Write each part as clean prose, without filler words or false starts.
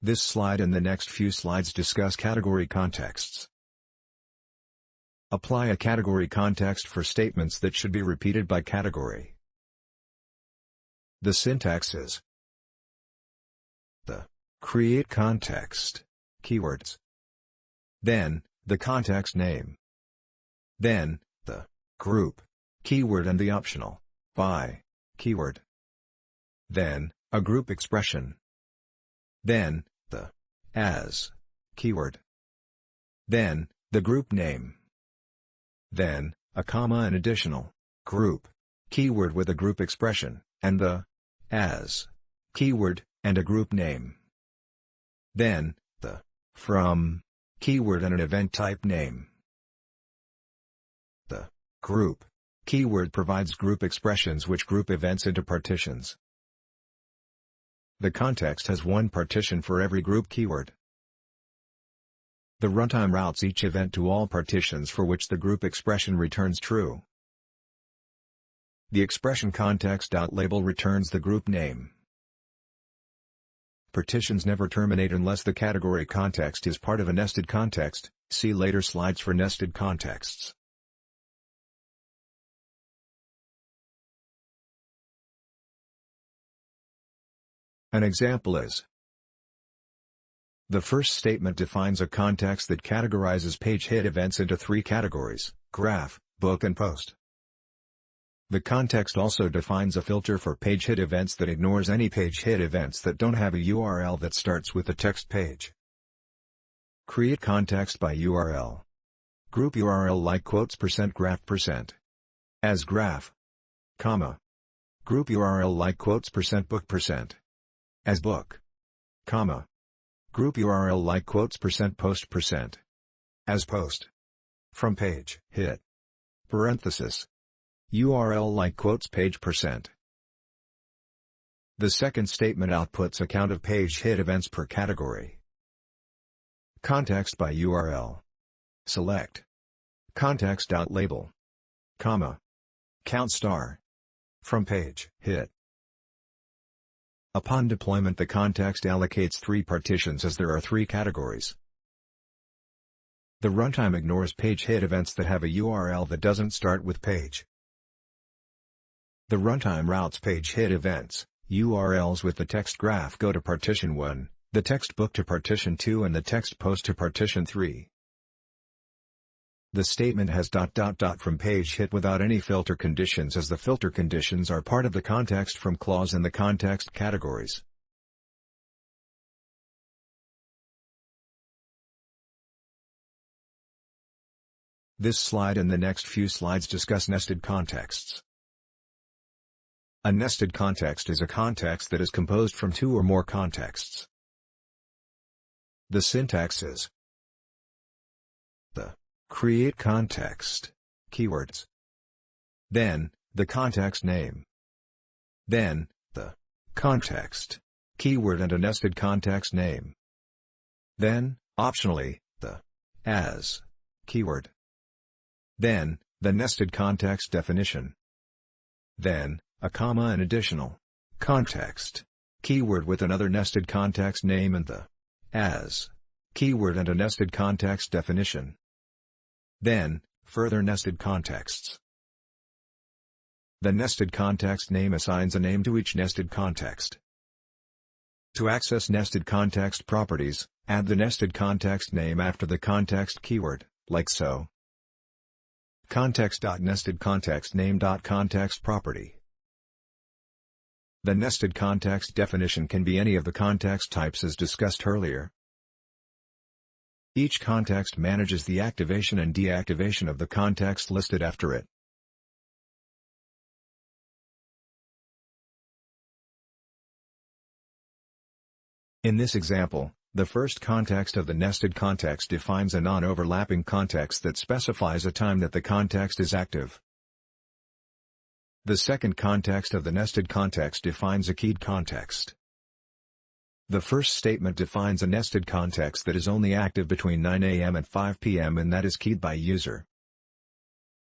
This slide and the next few slides discuss category contexts. Apply a category context for statements that should be repeated by category. The syntax is the create context, keywords. Then, the context name. Then, the group, keyword and the optional by keyword. Then, a group expression. Then, the as keyword. Then, the group name. Then, a comma and additional group keyword with a group expression, and the as keyword and a group name. Then, the from keyword and an event type name. The group keyword provides group expressions which group events into partitions. The context has one partition for every group keyword. The runtime routes each event to all partitions for which the group expression returns true. The expression context.label returns the group name. Partitions never terminate unless the category context is part of a nested context. See later slides for nested contexts. An example is: the first statement defines a context that categorizes page hit events into three categories: graph, book and post. The context also defines a filter for page hit events that ignores any page hit events that don't have a URL that starts with the text page. Create context by URL. Group URL like %graph%. As graph, comma. Group URL like %book%. As book, comma. Group URL like %post%. As post. From page hit. Parenthesis. URL like page%. The second statement outputs a count of page hit events per category. Context by URL. Select context.label, comma. Count star. From page hit. Upon deployment, the context allocates three partitions as there are three categories. The runtime ignores page hit events that have a URL that doesn't start with page. The runtime routes page hit events, URLs with the text graph go to partition 1, the text book to partition 2 and the text post to partition 3. The statement has ... from page hit without any filter conditions, as the filter conditions are part of the context from clause in the context categories. This slide and the next few slides discuss nested contexts. A nested context is a context that is composed from two or more contexts. The syntax is the create context, keywords. Then, the context name. Then, the context, keyword and a nested context name. Then, optionally, the as keyword. Then, the nested context definition. Then, a comma and additional context, keyword with another nested context name and the as keyword and a nested context definition. Then, further nested contexts. The nested context name assigns a name to each nested context. To access nested context properties, add the nested context name after the context keyword, like so. Context.nestedContextName.context property. The nested context definition can be any of the context types as discussed earlier. Each context manages the activation and deactivation of the context listed after it. In this example, the first context of the nested context defines a non-overlapping context that specifies a time that the context is active. The second context of the nested context defines a keyed context. The first statement defines a nested context that is only active between 9 a.m. and 5 p.m. and that is keyed by user.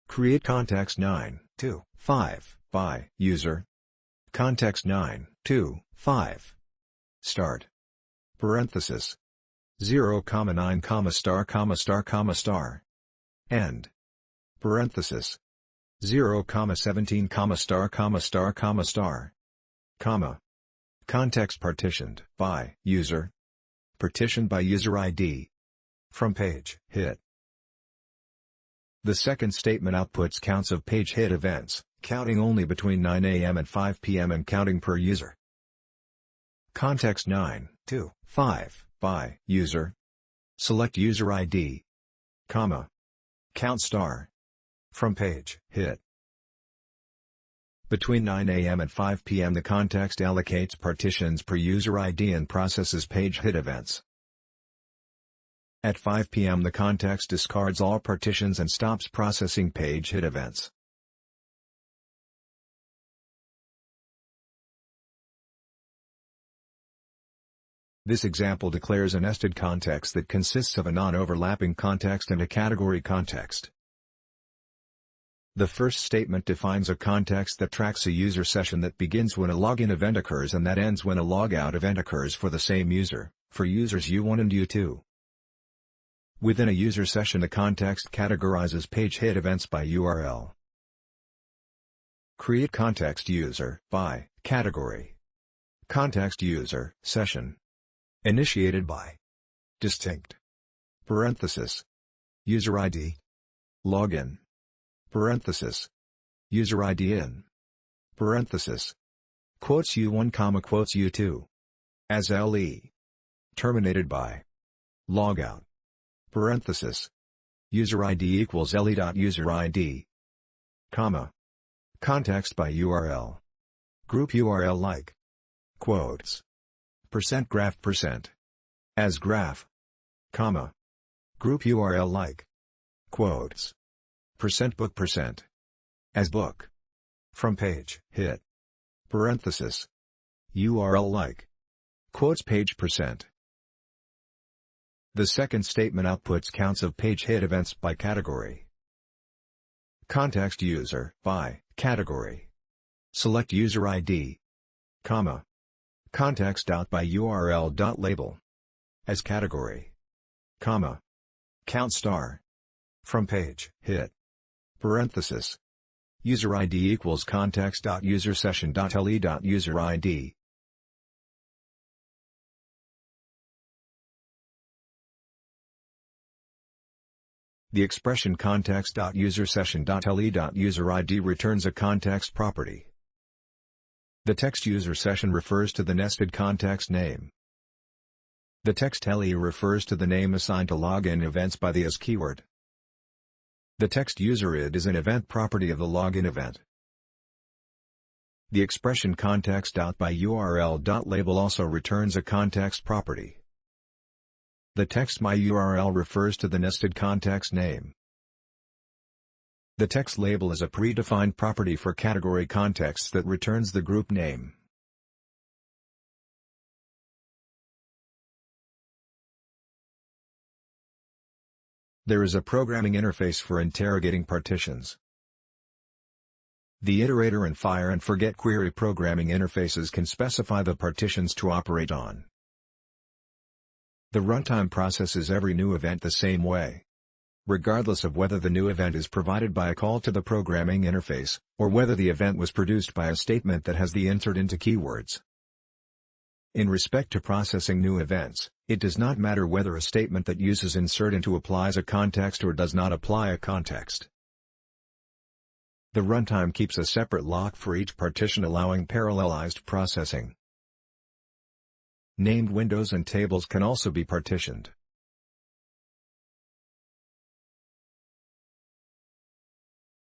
Create context 9, 2, 5 by user. Context 9, 2, 5. Start. parenthesis, 0,9, star, end, parenthesis, 0,17, star, comma, context partitioned by user, partitioned by user ID, from page hit. The second statement outputs counts of page hit events, counting only between 9 a.m. and 5 p.m. and counting per user. Context 9 to 5 by user. Select user ID, comma, count star, from page hit. Between 9 a.m. and 5 p.m. the context allocates partitions per user ID and processes page hit events. At 5 p.m. the context discards all partitions and stops processing page hit events. This example declares a nested context that consists of a non-overlapping context and a category context. The first statement defines a context that tracks a user session that begins when a login event occurs and that ends when a logout event occurs for the same user, for users U1 and U2. Within a user session the context categorizes page hit events by URL. Create context user by category. Context user session. Initiated by distinct parenthesis user ID login parenthesis user ID in parenthesis quotes U1 comma quotes U2 as LE terminated by logout parenthesis user ID equals LE.user ID comma context by URL group URL like quotes %graph as graph comma group URL like quotes %book as book from page hit parenthesis URL like quotes page %. The second statement outputs counts of page hit events by category. Context user by category. Select user ID comma context.by URL.label as category comma count star from page hit parenthesis user ID equals context.usersession.le.user ID. The expression context.usersession.le.user ID returns a context property. The text user session refers to the nested context name. The text LE refers to the name assigned to login events by the as keyword. The text user ID is an event property of the login event. The expression context.by URL.label also returns a context property. The text my URL refers to the nested context name. The text label is a predefined property for category contexts that returns the group name. There is a programming interface for interrogating partitions. The iterator and fire and forget query programming interfaces can specify the partitions to operate on. The runtime processes every new event the same way, regardless of whether the new event is provided by a call to the programming interface, or whether the event was produced by a statement that has the insert into keywords. In respect to processing new events, it does not matter whether a statement that uses insert into applies a context or does not apply a context. The runtime keeps a separate lock for each partition, allowing parallelized processing. Named windows and tables can also be partitioned.